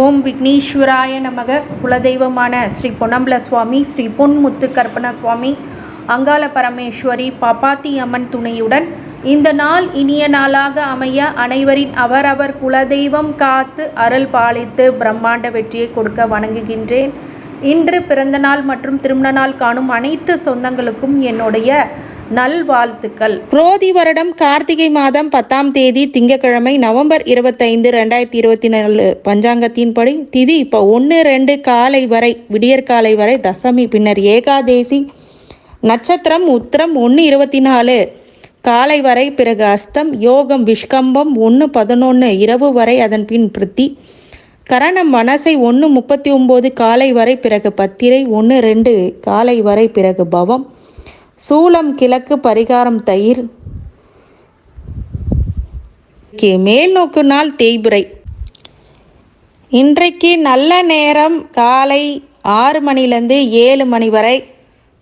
ஓம் விக்னேஸ்வராய நமக. குலதெய்வமான ஸ்ரீ பொன்னம்பல சுவாமி, ஸ்ரீ பொன்முத்து கற்பன சுவாமி, அங்காள பரமேஸ்வரி, பாப்பாத்தி அம்மன் துணையுடன் இந்த நாள் இனிய நாளாக அமைய அனைவரின் அவரவர் குலதெய்வம் காத்து அருள் பாலித்து பிரம்மாண்ட வெற்றியை கொடுக்க வணங்குகின்றேன். இன்று பிறந்தநாள் மற்றும் திருமண நாள் காணும் அனைத்து சொந்தங்களுக்கும் என்னுடைய நல்வாழ்த்துக்கள். குரோதி வருடம் கார்த்திகை மாதம் 10ஆம் தேதி திங்கட்கிழமை நவம்பர் 25, 2024 பஞ்சாங்கத்தின்படி திதி இப்போ 1-2 காலை வரை, விடியற்காலை வரை தசமி, பின்னர் ஏகாதேசி, நட்சத்திரம் உத்திரம் 1-24 காலை வரை, பிறகு அஸ்தம், யோகம் விஷ்கம்பம் 1-11 இரவு வரை, அதன் பின் பிருத்தி, கரணம் மனசை 1-39 காலை வரை, பிறகு பத்திரை 1-2 காலை வரை, பிறகு பவம், சூலம் கிழக்கு, பரிகாரம் தயிர். மேல் நோக்கு நாள் தேய்பிறை. இன்றைக்கு நல்ல நேரம் காலை 6 மணிலேருந்து 7 மணி வரை,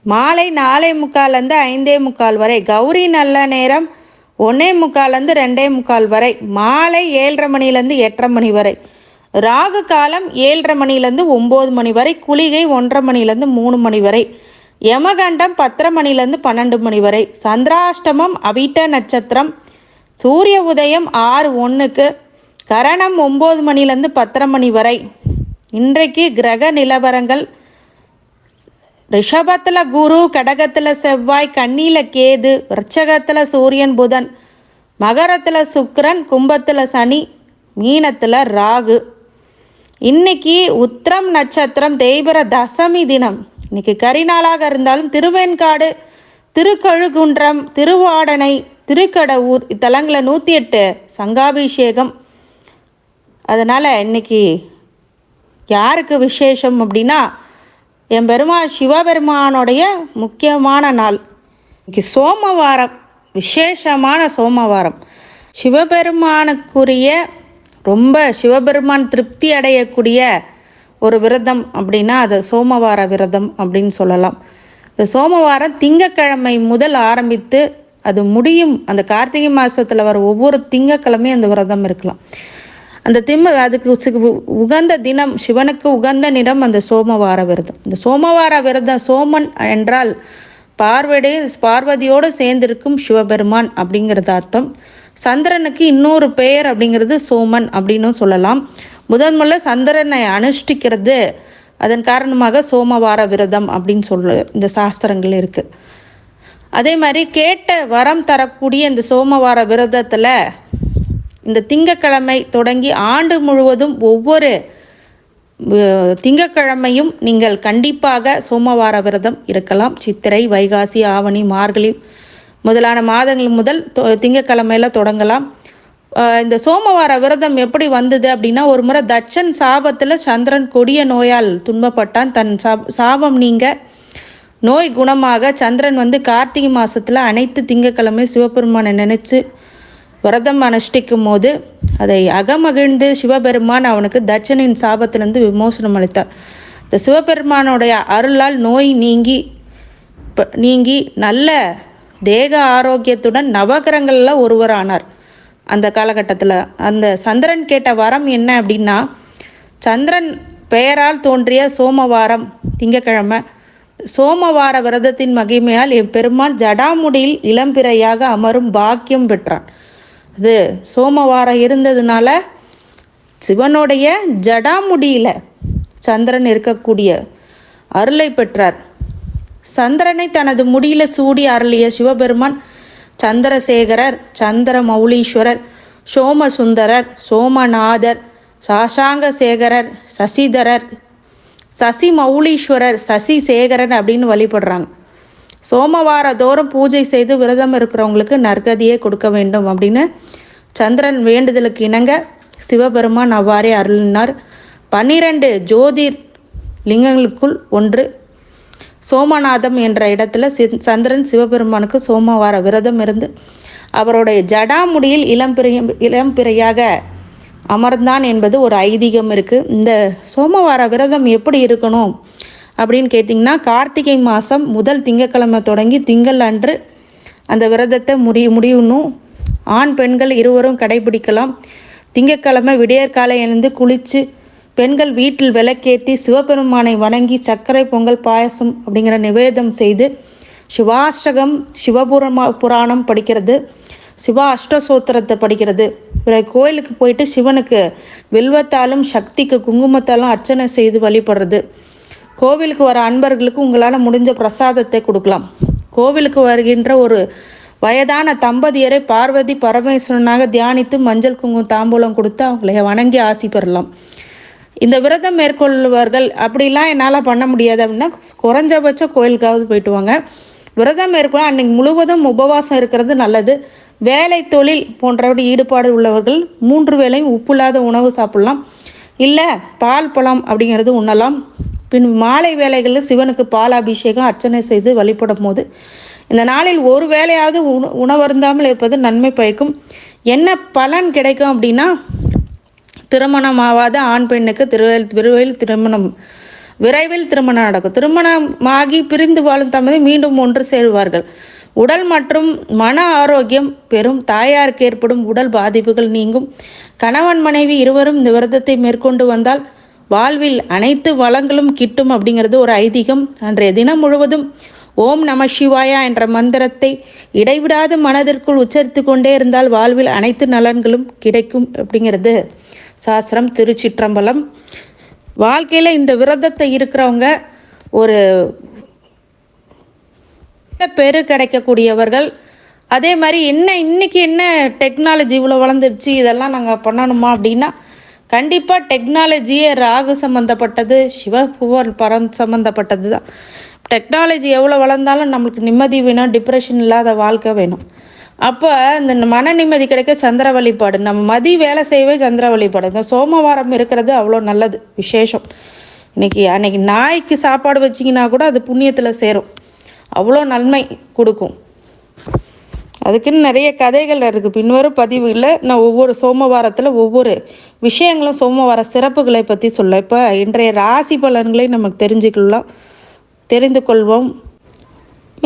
மாலை 4:45 5:45 வரை. கௌரி நல்ல நேரம் 1:45 2:45 வரை, மாலை 7:30 மணிலேருந்து 8:30 மணி வரை. ராகு காலம் 7:30 மணிலேருந்து 9 மணி வரை, குளிகை 1:30 மணிலேருந்து 3 மணி வரை, யமகண்டம் 10:30 மணிலேருந்து 12 மணி வரை. சந்திராஷ்டமம் அவிட்ட நட்சத்திரம், சூரிய உதயம் 6:01, கரணம் 9 மணிலேருந்து 10:30 மணி வரை. இன்றைக்கு கிரக நிலவரங்கள்: ரிஷபத்தில் குரு, கடகத்தில் செவ்வாய், கன்னியில் கேது, விருச்சகத்தில் சூரியன் புதன், மகரத்தில் சுக்கிரன், கும்பத்தில் சனி, மீனத்தில் ராகு. இன்னைக்கு உத்திரம் நட்சத்திரம், தேய்பிறை தசமி தினம். இன்னைக்கு கரிநாளாக இருந்தாலும் திருவெண்காடு, திருக்கழுகுன்றம், திருவாடனை, திருக்கடவுர் இத்தலங்களில் 108 சங்காபிஷேகம். அதனால் இன்னைக்கு யாருக்கு விசேஷம் அப்படின்னா, என் பெருமாள் சிவபெருமானுடைய முக்கியமான நாள். இன்னைக்கு சோமவாரம், விசேஷமான சோமவாரம். சிவபெருமானுக்குரிய, ரொம்ப சிவபெருமான் திருப்தி அடையக்கூடிய ஒரு விரதம் அப்படின்னா அது சோமவார விரதம் அப்படின்னு சொல்லலாம். இந்த சோமவாரம் திங்கக்கிழமை முதல் ஆரம்பித்து அது முடியும். அந்த கார்த்திகை மாதத்தில் வர ஒவ்வொரு திங்கக்கிழமையும் அந்த விரதம் இருக்கலாம். அந்த அதுக்கு உகந்த தினம், சிவனுக்கு உகந்த நிறம் அந்த சோமவார விரதம். இந்த சோமவார விரதம், சோமன் என்றால் பார்வதியோடு சேர்ந்திருக்கும் சிவபெருமான் அப்படிங்கிறது அர்த்தம். சந்திரனுக்கு இன்னொரு பெயர் அப்படிங்கிறது சோமன் அப்படின்னும் சொல்லலாம். முதன்முள்ள சந்திரனை அனுஷ்டிக்கிறது, அதன் காரணமாக சோமவார விரதம் அப்படின்னு இந்த சாஸ்திரங்கள் இருக்குது. அதே மாதிரி கேட்ட வரம் தரக்கூடிய இந்த சோமவார விரதத்தில் இந்த திங்கக்கிழமை தொடங்கி ஆண்டு முழுவதும் ஒவ்வொரு திங்கக்கிழமையும் நீங்கள் கண்டிப்பாக சோமவார விரதம் இருக்கலாம். சித்திரை, வைகாசி, ஆவணி, மார்கழி முதலான மாதங்கள் முதல் திங்கக்கிழமையில் தொடங்கலாம். இந்த சோமவார விரதம் எப்படி வந்தது அப்படின்னா, ஒரு முறை தட்சன் சாபத்தில் சந்திரன் கொடிய நோயால் துன்பப்பட்டான். தன் சாபம் நீங்க, நோய் குணமாக சந்திரன் கார்த்திகை மாதத்தில் அனைத்து திங்கக்கிழமை சிவபெருமானை நினைச்சு விரதம் அனுஷ்டிக்கும் போது அதை அகமகிழ்ந்து சிவபெருமான் அவனுக்கு தட்சனின் சாபத்திலிருந்து விமோசனம் அளித்தார். இந்த சிவபெருமானுடைய அருளால் நோய் நீங்கி நல்ல தேக ஆரோக்கியத்துடன் நவகிரகங்களில் ஒருவரானார். அந்த காலகட்டத்தில் அந்த சந்திரன் கேட்ட வரம் என்ன அப்படின்னா, சந்திரன் பெயரால் தோன்றிய சோமவாரம் திங்கக்கிழமை, சோமவார விரதத்தின் மகிமையால் என் பெருமான் ஜடாமுடியில் இளம்பிறையாக அமரும் பாக்கியம் பெற்றான். அது சோமவாரம் இருந்ததுனால சிவனுடைய ஜடாமுடியில் சந்திரன் இருக்கக்கூடிய அருளை பெற்றார். சந்திரனை தனது முடியில் சூடி அருளிய சிவபெருமான் சந்திரசேகரர், சந்திர மௌலீஸ்வரர், சோமசுந்தரர், சோமநாதர், சாசாங்கசேகரர், சசிதரர், சசி மௌலீஸ்வரர், சசிசேகரன் அப்படின்னு வழிபடுறாங்க. சோமவார தோறும் பூஜை செய்து விரதம் இருக்கிறவங்களுக்கு நற்கதியை கொடுக்க வேண்டும் அப்படின்னு சந்திரன் வேண்டுதலுக்கு இணங்க சிவபெருமான் அவ்வாறே அருளினார். 12 ஜோதிர் லிங்கங்களுக்குள் ஒன்று சோமநாதம் என்ற இடத்துல சந்திரன் சிவபெருமானுக்கு சோமவார விரதம் இருந்து அவருடைய ஜடாமுடியில் இளம்பிறையாக அமர்ந்தான் என்பது ஒரு ஐதீகம் இருக்குது. இந்த சோமவார விரதம் எப்படி இருக்கணும் அப்படின்னு கேட்டிங்கன்னா, கார்த்திகை மாதம் முதல் திங்கக்கிழமை தொடங்கி திங்கள் அன்று அந்த விரதத்தை முடியணும். ஆண் பெண்கள் இருவரும் கடைபிடிக்கலாம். திங்கக்கிழமை விடியற்காலை எழுந்து குளித்து பெண்கள் வீட்டில் விளக்கேற்றி சிவபெருமானை வணங்கி சர்க்கரை பொங்கல் பாயசம் அப்படிங்கிற நிவேதம் செய்து சிவாஷ்டகம் புராணம் படிக்கிறது, சிவ அஷ்டசோத்திரத்தை படிக்கிறது. பிறகு கோயிலுக்கு போயிட்டு சிவனுக்கு வில்வத்தாலும் சக்திக்கு குங்குமத்தாலும் அர்ச்சனை செய்து வழிபடுறது. கோவிலுக்கு வர அன்பர்களுக்கு உங்களால் முடிஞ்ச பிரசாதத்தை கொடுக்கலாம். கோவிலுக்கு வருகின்ற ஒரு வயதான தம்பதியரை பார்வதி பரமேஸ்வரனாக தியானித்து மஞ்சள் குங்குமம் தாம்பூலம் கொடுத்து அவங்களை வணங்கி ஆசி பெறலாம். இந்த விரதம் மேற்கொள்வார்கள் அப்படிலாம் என்னால் பண்ண முடியாது அப்படின்னா குறைஞ்சபட்சம் கோயிலுக்காவது போயிட்டு வாங்க. விரதம் மேற்கொள்ள அன்றைக்கி முழுவதும் உபவாசம் இருக்கிறது நல்லது. வேலை தொழில் போன்றவற்றை ஈடுபாடு உள்ளவர்கள் 3 வேளையும் உப்பு இல்லாத உணவு சாப்பிட்லாம். இல்லை பால் பழம் அப்படிங்கிறது உண்ணலாம். பின் மாலை வேலைகளில் சிவனுக்கு பாலாபிஷேகம் அர்ச்சனை செய்து வழிபடும் போது இந்த நாளில் ஒரு வேளையாவது உணவருந்தாமல் இருப்பது நன்மை பயக்கும். என்ன பலன் கிடைக்கும் அப்படின்னா, திருமணமாகாத ஆண் பெண்ணுக்கு விரைவில் திருமணம் நடக்கும். திருமணமாகி பிரிந்து வாழும் தம்பதி மீண்டும் ஒன்று சேருவார்கள். உடல் மற்றும் மன ஆரோக்கியம் பெறும். தாயாருக்கு ஏற்படும் உடல் பாதிப்புகள் நீங்கும். கணவன் மனைவி இருவரும் இந்த விரதத்தை மேற்கொண்டு வந்தால் வாழ்வில் அனைத்து வளங்களும் கிட்டும் அப்படிங்கிறது ஒரு ஐதீகம். அன்றைய தினம் முழுவதும் ஓம் நம சிவாயா என்ற மந்திரத்தை இடைவிடாது மனதிற்குள் உச்சரித்து கொண்டே இருந்தால் வாழ்வில் அனைத்து நலன்களும் கிடைக்கும் அப்படிங்கிறது சாஸ்திரம். திருச்சிற்றம்பலம். வாழ்க்கையில் இந்த விரதத்தை இருக்கிறவங்க ஒரு பெரு கிடைக்கக்கூடியவர்கள். அதே மாதிரி இன்றைக்கி என்ன டெக்னாலஜி இவ்வளோ வளர்ந்துருச்சு, இதெல்லாம் நாங்கள் பண்ணணுமா அப்படின்னா கண்டிப்பாக டெக்னாலஜியே ராகு சம்மந்தப்பட்டது, சிவபுவர் பரம் சம்மந்தப்பட்டது தான். டெக்னாலஜி எவ்வளோ வளர்ந்தாலும் நம்மளுக்கு நிம்மதி வேணும், டிப்ரெஷன் இல்லாத வாழ்க்கை வேணும். அப்போ இந்த மன நிம்மதி கிடைக்க சந்திர வழிபாடு, நம்ம வேலை செய்யவே சந்திர வழிபாடு. இந்த சோமவாரம் இருக்கிறது அவ்வளோ நல்லது, விசேஷம். அன்னைக்கு நாய்க்கு சாப்பாடு வச்சிங்கன்னா கூட அது புண்ணியத்தில் சேரும், அவ்வளோ நன்மை கொடுக்கும். அதுக்குன்னு நிறைய கதைகள் இருக்குது. பின்வரும் பதிவுகளில் நான் ஒவ்வொரு சோமவாரத்தில் ஒவ்வொரு விஷயங்களும் சோமவார சிறப்புகளை பற்றி சொல்ல. இப்போ இன்றைய ராசி பலன்களை நமக்கு தெரிந்து கொள்வோம்.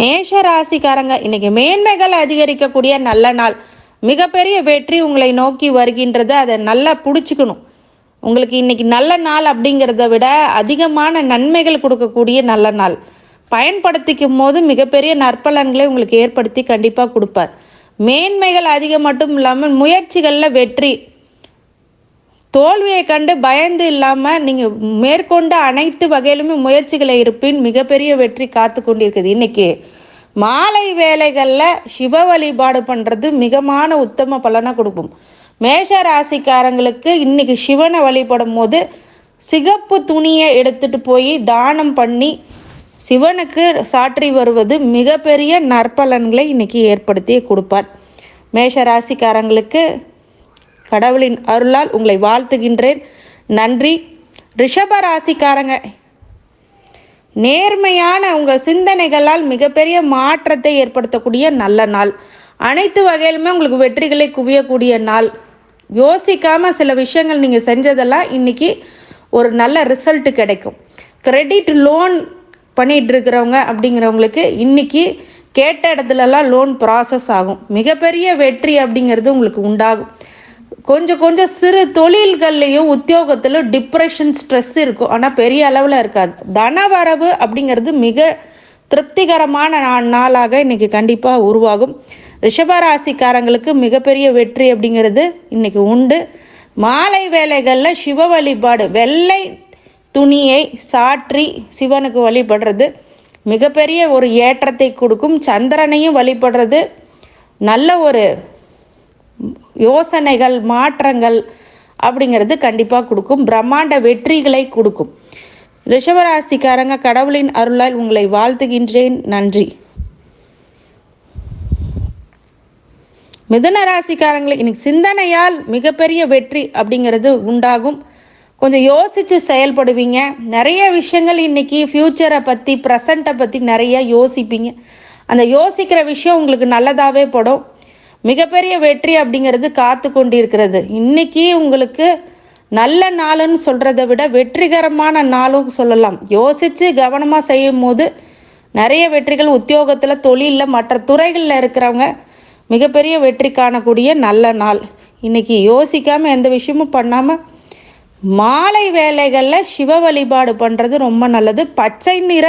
மேஷ ராசிக்காரங்க, இன்றைக்கி மேன்மைகள் அதிகரிக்கக்கூடிய நல்ல நாள். மிகப்பெரிய வெற்றி உங்களை நோக்கி வருகின்றது. அதை நல்லா பிடிச்சிக்கணும். உங்களுக்கு இன்றைக்கி நல்ல நாள் அப்படிங்கிறத விட அதிகமான நன்மைகள் கொடுக்கக்கூடிய நல்ல நாள். பயன்படுத்திக்கும் போது மிகப்பெரிய நற்பலன்களை உங்களுக்கு ஏற்படுத்தி கண்டிப்பாக கொடுப்பார். மேன்மைகள் அதிகம் மட்டும் இல்லாமல் முயற்சிகளில் வெற்றி. தோல்வியை கண்டு பயந்து இல்லாமல் நீங்கள் மேற்கொண்ட அனைத்து வகையிலுமே முயற்சிகளை இருப்பின் மிகப்பெரிய வெற்றி காத்து கொண்டிருக்குது. இன்றைக்கி மாலை வேலைகளில் சிவ வழிபாடு பண்ணுறது மிகமான உத்தம பலனை கொடுக்கும். மேஷ ராசிக்காரங்களுக்கு இன்றைக்கி சிவனை வழிபடும் போது சிகப்பு துணியை எடுத்துகிட்டு போய் தானம் பண்ணி சிவனுக்கு சாற்றி வருவது மிகப்பெரிய நற்பலன்களை இன்றைக்கி ஏற்படுத்தி கொடுப்பார். மேஷ ராசிக்காரங்களுக்கு கடவுளின் அருளால் உங்களை வாழ்த்துகின்றேன். நன்றி. ரிஷப ராசிக்காரங்க, நேர்மையான உங்கள் சிந்தனைகளால் மிகப்பெரிய மாற்றத்தை ஏற்படுத்தக்கூடிய நல்ல நாள். அனைத்து வகையிலுமே உங்களுக்கு வெற்றிகளை குவியக்கூடிய நாள். யோசிக்காமல் சில விஷயங்கள் நீங்கள் செஞ்சதெல்லாம் இன்றைக்கி ஒரு நல்ல ரிசல்ட்டு கிடைக்கும். கிரெடிட் லோன் பண்ணிகிட்டு இருக்கிறவங்க அப்படிங்கிறவங்களுக்கு இன்றைக்கி கேட்ட இடத்துலலாம் லோன் ப்ராசஸ் ஆகும். மிகப்பெரிய வெற்றி அப்படிங்கிறது உங்களுக்கு உண்டாகும். கொஞ்சம் சிறு தொழில்கள்லேயும் உத்தியோகத்திலும் டிப்ரெஷன் ஸ்ட்ரெஸ் இருக்கும், ஆனால் பெரிய அளவில் இருக்காது. தனவரவு அப்படிங்கிறது மிக திருப்திகரமான நாளாக இன்றைக்கி கண்டிப்பாக உருவாகும். ரிஷபராசிக்காரங்களுக்கு மிகப்பெரிய வெற்றி அப்படிங்கிறது இன்றைக்கி உண்டு. மாலை வேளைகளில் சிவ வழிபாடு, வெள்ளை துணியை சாற்றி சிவனுக்கு வழிபடுறது மிகப்பெரிய ஒரு ஏற்றத்தை கொடுக்கும். சந்திரனையும் வழிபடுறது நல்ல ஒரு யோசனைகள் மாற்றங்கள் அப்படிங்கிறது கண்டிப்பாக கொடுக்கும். பிரம்மாண்ட வெற்றிகளை கொடுக்கும். ரிஷபராசிக்காரங்க, கடவுளின் அருளால் உங்களை வாழ்த்துகின்றேன். நன்றி. மிதுன ராசிக்காரங்களுக்கு இன்னைக்கு சிந்தனையால் மிகப்பெரிய வெற்றி அப்படிங்கிறது உண்டாகும். கொஞ்சம் யோசித்து செயல்படுவீங்க. நிறைய விஷயங்கள் இன்றைக்கி ஃப்யூச்சரை பற்றி ப்ரெசண்ட்டை பற்றி நிறைய யோசிப்பீங்க. அந்த யோசிக்கிற விஷயம் உங்களுக்கு நல்லதாகவே படும். மிகப்பெரிய வெற்றி அப்படிங்கிறது காத்து கொண்டிருக்கிறது. இன்றைக்கி உங்களுக்கு நல்ல நாளுன்னு சொல்கிறத விட வெற்றிகரமான நாளும் சொல்லலாம். யோசித்து கவனமாக செய்யும் போது நிறைய வெற்றிகள் உத்தியோகத்தில், தொழிலில், மற்ற துறைகளில் இருக்கிறவங்க மிகப்பெரிய வெற்றி காணக்கூடிய நல்ல நாள். இன்றைக்கி யோசிக்காமல் எந்த விஷயமும் பண்ணாமல் மாலை வேளைகளில் சிவ வழிபாடு பண்ணுறது ரொம்ப நல்லது. பச்சை நிற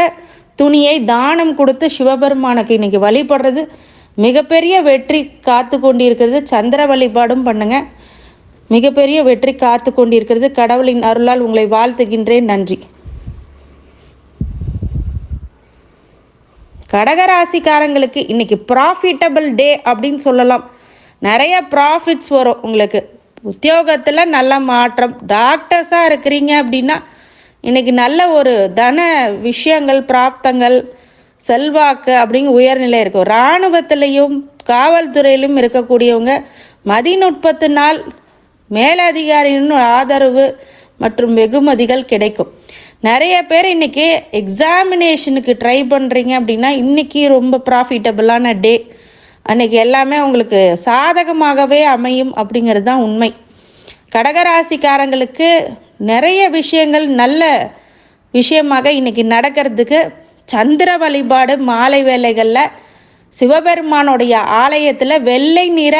துணியை தானம் கொடுத்து சிவபெருமானுக்கு இன்றைக்கி வழிபடுறது மிகப்பெரிய வெற்றி காத்து கொண்டிருக்கிறது. சந்திர வழிபாடும் பண்ணுங்க, மிகப்பெரிய வெற்றி காத்து கொண்டிருக்கிறது. கடவுளின் அருளால் உங்களை வாழ்த்துகின்றேன். நன்றி. கடகராசிக்காரங்களுக்கு இன்றைக்கி ப்ராஃபிட்டபிள் டே அப்படின்னு சொல்லலாம். நிறைய ப்ராஃபிட்ஸ் வரும் உங்களுக்கு. உத்தியோகத்தில் நல்ல மாற்றம். டாக்டர்ஸாக இருக்கிறீங்க அப்படின்னா இன்றைக்கி நல்ல ஒரு தன விஷயங்கள், பிராப்தங்கள், செல்வாக்கு அப்படிங்கிற உயர்நிலை இருக்கும். இராணுவத்திலையும் காவல்துறையிலும் இருக்கக்கூடியவங்க மதிநுட்பத்தினால் மேலதிகாரியின் ஆதரவு மற்றும் வெகுமதிகள் கிடைக்கும். நிறைய பேர் இன்றைக்கி எக்ஸாமினேஷனுக்கு ட்ரை பண்ணுறீங்க அப்படின்னா இன்றைக்கி ரொம்ப ப்ராஃபிட்டபிளான டே. அன்றைக்கி எல்லாமே உங்களுக்கு சாதகமாகவே அமையும் அப்படிங்கிறது தான் உண்மை. கடகராசிக்காரங்களுக்கு நிறைய விஷயங்கள் நல்ல விஷயமாக இன்றைக்கி நடக்கிறதுக்கு சந்திர வழிபாடு மாலை வேளைகளில் சிவபெருமானுடைய ஆலயத்தில் வெள்ளை நிற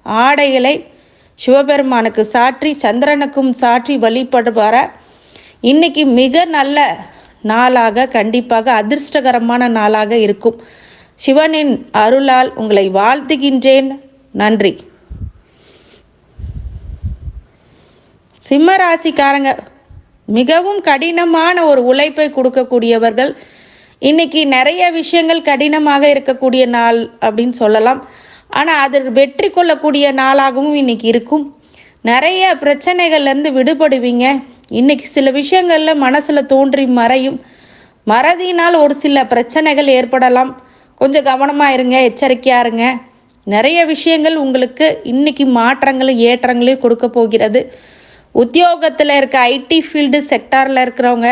ஆடைகளை சிவபெருமானுக்கு சாற்றி சந்திரனுக்கும் சாற்றி வழிபடுவார இன்றைக்கி மிக நல்ல நாளாக, கண்டிப்பாக அதிர்ஷ்டகரமான நாளாக இருக்கும். சிவனின் அருளால் உங்களை வாழ்த்துகின்றேன். நன்றி. சிம்ம ராசிக்காரங்க மிகவும் கடினமான ஒரு உழைப்பை கொடுக்கக்கூடியவர்கள். இன்றைக்கி நிறைய விஷயங்கள் கடினமாக இருக்கக்கூடிய நாள் அப்படின்னு சொல்லலாம். ஆனால் அதில் வெற்றி கொள்ளக்கூடிய நாளாகவும் இன்றைக்கி இருக்கும். நிறைய பிரச்சனைகள்லேருந்து விடுபடுவீங்க. இன்றைக்கி சில விஷயங்களில் மனசில் தோன்றி மறையும். மறதியினால் ஒரு சில பிரச்சனைகள் ஏற்படலாம். கொஞ்சம் கவனமாக இருங்க, எச்சரிக்கையாக இருங்க. நிறைய விஷயங்கள் உங்களுக்கு இன்றைக்கி மாற்றங்களும் ஏற்றங்களையும் கொடுக்க போகிறது. உத்தியோகத்தில் இருக்க ஐடி ஃபீல்டு செக்டாரில் இருக்கிறவங்க,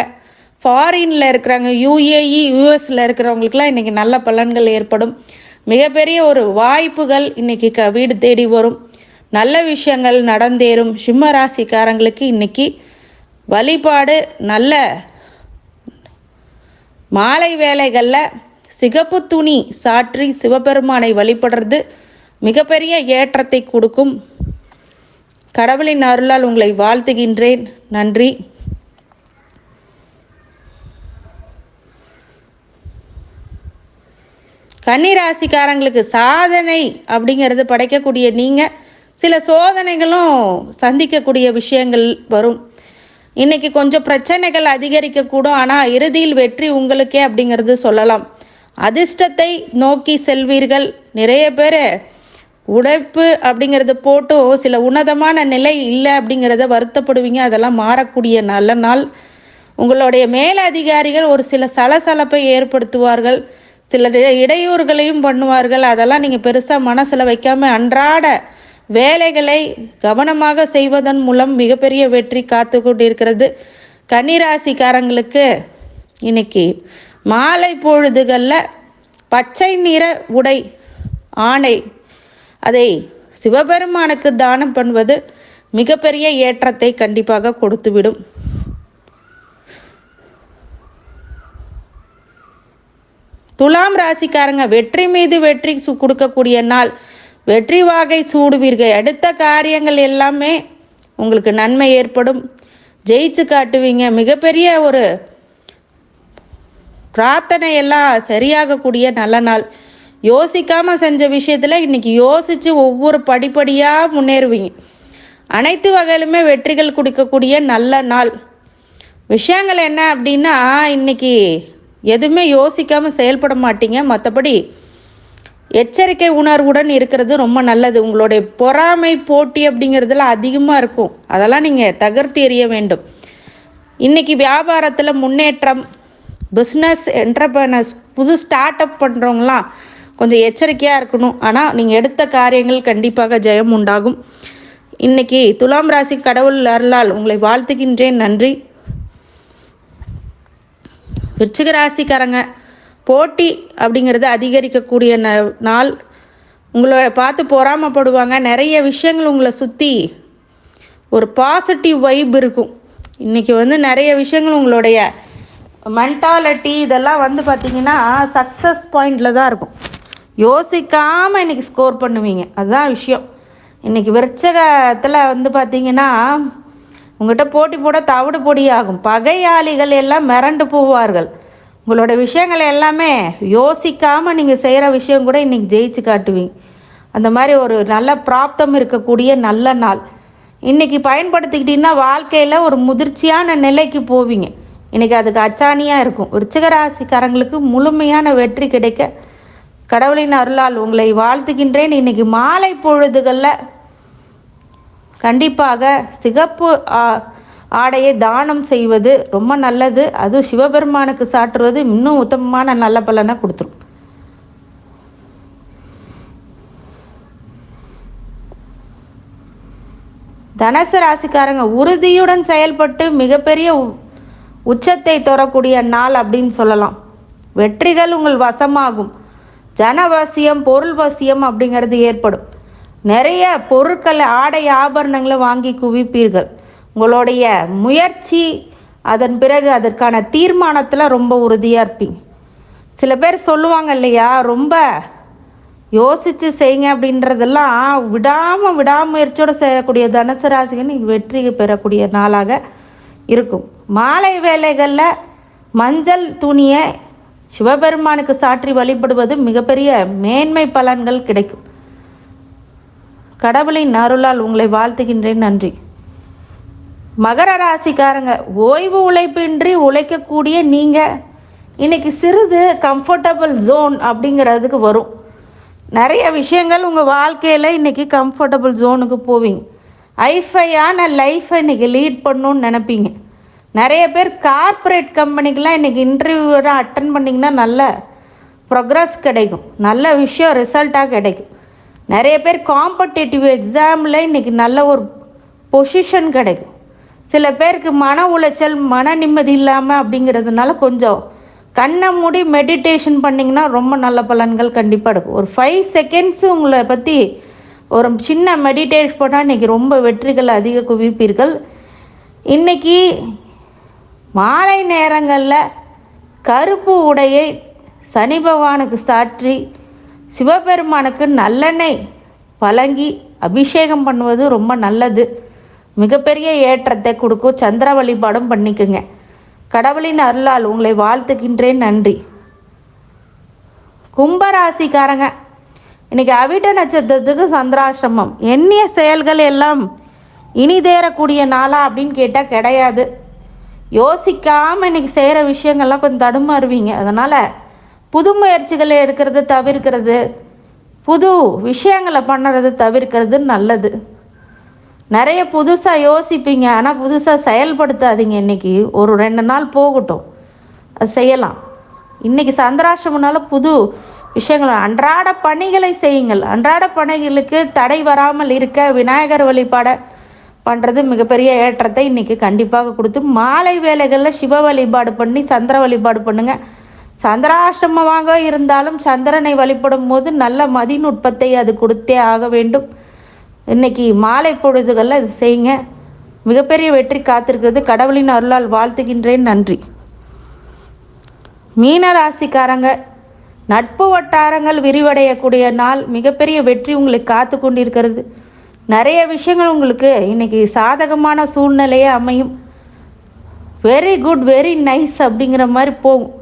ஃபாரினில் இருக்கிறவங்க, யுஏஇ யூஎஸில் இருக்கிறவங்களுக்கெல்லாம் இன்றைக்கி நல்ல பலன்கள் ஏற்படும். மிகப்பெரிய ஒரு வாய்ப்புகள் இன்றைக்கி வீடு தேடி வரும். நல்ல விஷயங்கள் நடந்தேறும். சிம்ம ராசிக்காரங்களுக்கு இன்றைக்கி வழிபாடு நல்ல மாலை வேளைகளில் சிகப்பு துணி சாற்றி சிவபெருமானை வழிபடுறது மிகப்பெரிய ஏற்றத்தை கொடுக்கும். கடவுளின் அருளால் உங்களை வாழ்த்துகின்றேன். நன்றி. கன்னிராசிக்காரங்களுக்கு சாதனை அப்படிங்கிறது படைக்கக்கூடிய நீங்கள் சில சோதனைகளும் சந்திக்கக்கூடிய விஷயங்கள் வரும். இன்றைக்கி கொஞ்சம் பிரச்சனைகள் அதிகரிக்கக்கூடும். ஆனால் இறுதியில் வெற்றி உங்களுக்கே அப்படிங்கிறது சொல்லலாம். அதிர்ஷ்டத்தை நோக்கி செல்வீர்கள். நிறைய பேர் உழைப்பு அப்படிங்கிறது போட்டும் சில உன்னதமான நிலை இல்லை அப்படிங்கிறத வருத்தப்படுவீங்க. அதெல்லாம் மாறக்கூடிய நல்ல நாள். உங்களுடைய மேலதிகாரிகள் ஒரு சில சலசலப்பை ஏற்படுத்துவார்கள், சில இடையூறுகளையும் பண்ணுவார்கள். அதெல்லாம் நீங்கள் பெருசாக மனசில் வைக்காமல் அன்றாட வேலைகளை கவனமாக செய்வதன் மூலம் மிகப்பெரிய வெற்றி காத்து கொண்டிருக்கிறது. கன்னிராசிக்காரங்களுக்கு இன்னைக்கு மாலை பொழுதுகளில் பச்சை நிற உடை ஆணை அதை சிவபெருமானுக்கு தானம் பண்ணுவது மிகப்பெரிய ஏற்றத்தை கண்டிப்பாக கொடுத்துவிடும். துலாம் ராசிக்காரங்க வெற்றி மீது வெற்றி கொடுக்கக்கூடிய நாள். வெற்றி வாகை சூடுவீர்கள். எடுத்த காரியங்கள் எல்லாமே உங்களுக்கு நன்மை ஏற்படும். ஜெயிச்சு காட்டுவீங்க. மிகப்பெரிய ஒரு பிரார்த்தனை எல்லாம் சரியாகக்கூடிய நல்ல நாள். யோசிக்காமல் செஞ்ச விஷயத்தில் இன்றைக்கி யோசித்து ஒவ்வொரு படிப்படியாக முன்னேறுவீங்க. அனைத்து வகையிலுமே வெற்றிகள் கொடுக்கக்கூடிய நல்ல நாள். விஷயங்கள் என்ன அப்படின்னா இன்றைக்கி எதுவுமே யோசிக்காமல் செயல்பட மாட்டீங்க. மற்றபடி எச்சரிக்கை உணர்வுடன் இருக்கிறது ரொம்ப நல்லது. உங்களுடைய பொறாமை போட்டி அப்படிங்கிறதுல அதிகமாக இருக்கும். அதெல்லாம் நீங்கள் தகர்த்து எறிய வேண்டும். இன்றைக்கி வியாபாரத்தில் முன்னேற்றம், பிஸ்னஸ் என்டர்பிரனர்ஸ், புது ஸ்டார்ட் அப் பண்ணுறவங்களாம் கொஞ்சம் எச்சரிக்கையாக இருக்கணும். ஆனால் நீங்கள் எடுத்த காரியங்கள் கண்டிப்பாக ஜெயம் உண்டாகும். இன்றைக்கி துலாம் ராசி கடவுள் அருளால் உங்களை வாழ்த்துகின்றேன். நன்றி. விருச்சிக ராசிக்காரங்க போட்டி அப்படிங்கிறது அதிகரிக்கக்கூடிய நாள். உங்களை பார்த்து பொறாமப்படுவாங்க. நிறைய விஷயங்கள் உங்களை சுற்றி ஒரு பாசிட்டிவ் வைப் இருக்கும். இன்றைக்கி நிறைய விஷயங்கள் உங்களுடைய மென்டாலிட்டி இதெல்லாம் பார்த்திங்கன்னா சக்ஸஸ் பாயிண்டில் தான் இருக்கும். யோசிக்காமல் இன்றைக்கி ஸ்கோர் பண்ணுவீங்க. அதுதான் விஷயம். இன்றைக்கி விருச்சகத்தில் பார்த்திங்கன்னா உங்கள்கிட்ட போட்டி போட தவிடு பொடி ஆகும். பகையாளிகள் எல்லாம் மிரண்டு போவார்கள். உங்களோட விஷயங்கள் எல்லாமே யோசிக்காமல் நீங்கள் செய்கிற விஷயம் கூட இன்றைக்கி ஜெயிச்சு காட்டுவீங்க. அந்த மாதிரி ஒரு நல்ல பிராப்தம் இருக்கக்கூடிய நல்ல நாள் இன்றைக்கி பயன்படுத்திக்கிட்டிங்கன்னா வாழ்க்கையில் ஒரு முதிர்ச்சியான நிலைக்கு போவீங்க. இன்றைக்கி அதுக்கு அச்சாணியாக இருக்கும். விருச்சிக ராசிக்காரங்களுக்கு முழுமையான வெற்றி கிடைக்க கடவுளின் அருளால் உங்களை வாழ்த்துகின்றேன். இன்றைக்கி மாலை பொழுதுகளில் கண்டிப்பாக சிகப்பு ஆடையை தானம் செய்வது ரொம்ப நல்லது. அதுவும் சிவபெருமானுக்கு சாற்றுவது இன்னும் உத்தமமான நல்ல பலனை கொடுத்துரும். தனுசு ராசிக்காரங்க உறுதியுடன் செயல்பட்டு மிகப்பெரிய உச்சத்தை தொடரக்கூடிய நாள் அப்படின்னு சொல்லலாம். வெற்றிகள் உங்கள் வசமாகும். ஜனவசியம் பொருள் வசியம் அப்படிங்கிறது ஏற்படும். நிறைய பொருட்கள் ஆடை ஆபரணங்களை வாங்கி குவிப்பீர்கள். உங்களுடைய முயற்சி அதன் பிறகு அதற்கான தீர்மானத்தில் ரொம்ப உறுதியாக இருப்பீங்க. சில பேர் சொல்லுவாங்க இல்லையா, ரொம்ப யோசித்து செய்யுங்க அப்படின்றதெல்லாம் விடாமுயற்சியோடு செய்யக்கூடிய தனுசு ராசிக்கு நீங்கள் வெற்றி பெறக்கூடிய நாளாக இருக்கும். மாலை வேளைகளில் மஞ்சள் துணியை சிவபெருமானுக்கு சாற்றி வழிபடுவது மிகப்பெரிய மேன்மை பலன்கள் கிடைக்கும். கடவுளின் அருளால் உங்களை வாழ்த்துகின்றேன். நன்றி. மகர ராசிக்காரங்க ஓய்வு உழைப்பின்றி உழைக்கக்கூடிய நீங்கள் இன்றைக்கி சிறிது கம்ஃபர்டபுள் ஜோன் அப்படிங்கிறதுக்கு வரும். நிறைய விஷயங்கள் உங்கள் வாழ்க்கையில் இன்றைக்கி கம்ஃபர்டபுள் ஜோனுக்கு போவீங்க. ஹைஃபையான லைஃப்பை இன்றைக்கி லீட் பண்ணணுன்னு நினைப்பீங்க. நிறைய பேர் கார்ப்பரேட் கம்பெனிக்கெலாம் இன்றைக்கி இன்டர்வியூவோட அட்டன் பண்ணிங்கன்னா நல்ல ப்ரோக்ரஸ் கிடைக்கும். நல்ல விஷயம் ரிசல்ட்டாக கிடைக்கும். நிறைய பேர் காம்படிட்டிவ் எக்ஸாமில் இன்றைக்கி நல்ல ஒரு பொசிஷன் கிடைக்கும். சில பேருக்கு மன உளைச்சல் மன நிம்மதி இல்லாமல் அப்படிங்கிறதுனால கொஞ்சம் கண்ணை மூடி மெடிடேஷன் பண்ணிங்கன்னா ரொம்ப நல்ல பலன்கள் கண்டிப்பாக இருக்கும். ஒரு 5 செகண்ட்ஸு உங்களை பற்றி ஒரு சின்ன மெடிடேஷன் பண்ணால் இன்றைக்கி ரொம்ப வெற்றிகள் அதிக குவிப்பீர்கள். இன்றைக்கி மாலை நேரங்களில் கருப்பு உடையை சனி பகவானுக்கு சாற்றி சிவபெருமானுக்கு நல்லெண்ணெய் வழங்கி அபிஷேகம் பண்ணுவது ரொம்ப நல்லது. மிகப்பெரிய ஏற்றத்தை கொடுக்கும். சந்திர வழிபாடும் பண்ணிக்குங்க. கடவுளின் அருளால் உங்களை வாழ்த்துகின்றேன். நன்றி. கும்பராசிக்காரங்க இன்றைக்கி அவிட்ட நட்சத்திரத்துக்கு சந்திராசிரமம். எண்ணிய செயல்கள் எல்லாம் இனிதேறக்கூடிய நாளா அப்படின்னு கேட்டால் கிடையாது. யோசிக்காமல் இன்றைக்கி செய்கிற விஷயங்கள்லாம் கொஞ்சம் தடுமாறுவீங்க. அதனால் புது முயற்சிகளை எடுக்கிறது தவிர்க்கிறது, புது விஷயங்களை பண்ணுறது தவிர்க்கிறது நல்லது. நிறைய புதுசாக யோசிப்பீங்க, ஆனால் புதுசாக செயல்படுத்தாதீங்க. இன்றைக்கி ஒரு 2 நாள் போகட்டும், அது செய்யலாம். இன்றைக்கி சந்திராஷ்டமனால புது விஷயங்கள் அன்றாட பணிகளை செய்யுங்கள். அன்றாட பணிகளுக்கு தடை வராமல் இருக்க விநாயகர் வழிபாட பண்ணுறது மிகப்பெரிய ஏற்றத்தை இன்றைக்கி கண்டிப்பாக கொடுத்து மாலை வேளைகளில் சிவ வழிபாடு பண்ணி சந்திர வழிபாடு பண்ணுங்கள். சந்திராஷ்டமமாக இருந்தாலும் சந்திரனை வழிபடும் போது நல்ல மதிநுட்பத்தை அது கொடுத்தே ஆக வேண்டும். இன்றைக்கி மாலை பொழுதுகளில் இது செய்யுங்க. மிகப்பெரிய வெற்றி காத்திருக்கிறது. கடவுளின் அருளால் வாழ்த்துகின்றேன். நன்றி. மீன ராசிக்காரங்க நட்பு வட்டாரங்கள் விரிவடையக்கூடிய நாள். மிகப்பெரிய வெற்றி உங்களுக்கு காத்து கொண்டிருக்கிறது. நிறைய விஷயங்கள் உங்களுக்கு இன்றைக்கி சாதகமான சூழ்நிலையே அமையும். வெரி குட் வெரி நைஸ் அப்படிங்கிற மாதிரி போகும்.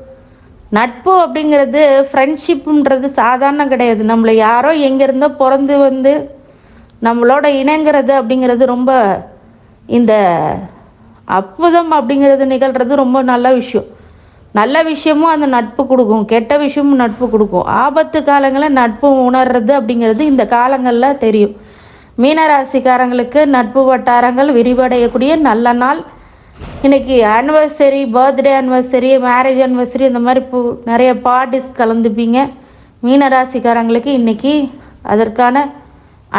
நட்பு அப்படிங்கிறது ஃப்ரெண்ட்ஷிப்புன்றது சாதாரண கிடையாது. நம்மளை யாரோ எங்கேருந்தோ பிறந்து வந்து நம்மளோட இணைங்கிறது அப்படிங்கிறது ரொம்ப இந்த அற்புதம் அப்படிங்கிறது நிகழ்கிறது ரொம்ப நல்ல விஷயம். நல்ல விஷயமும் அந்த நட்பு கொடுக்கும், கெட்ட விஷயமும் நட்பு கொடுக்கும். ஆபத்து காலங்களில் நட்பு உணர்றது அப்படிங்கிறது இந்த காலங்களில் தெரியும். மீனராசிக்காரங்களுக்கு நட்பு வட்டாரங்கள் விரிவடையக்கூடிய நல்ல நாள். இன்றைக்கி anniversary, birthday anniversary, marriage anniversary இந்த மாதிரி நிறைய பார்ட்டிஸ் கலந்துப்பீங்க. மீனராசிக்காரங்களுக்கு இன்றைக்கி அதற்கான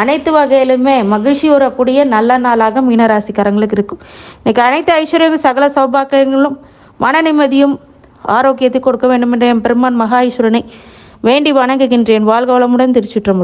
அனைத்து வகையிலுமே மகிழ்ச்சி வரக்கூடிய நல்ல நாளாக மீனராசிக்காரங்களுக்கு இருக்கும். இன்றைக்கி அனைத்து ஐஸ்வர்யங்களும் சகல சௌபாக்கியங்களும் மன நிம்மதியும் ஆரோக்கியத்தை கொடுக்க வேண்டும் என்ற என் பெருமான் மகா ஈஸ்வரனை வேண்டி வணங்குகின்றேன். வாழ்க வளமுடன். திருச்சிற்றம்பலம்.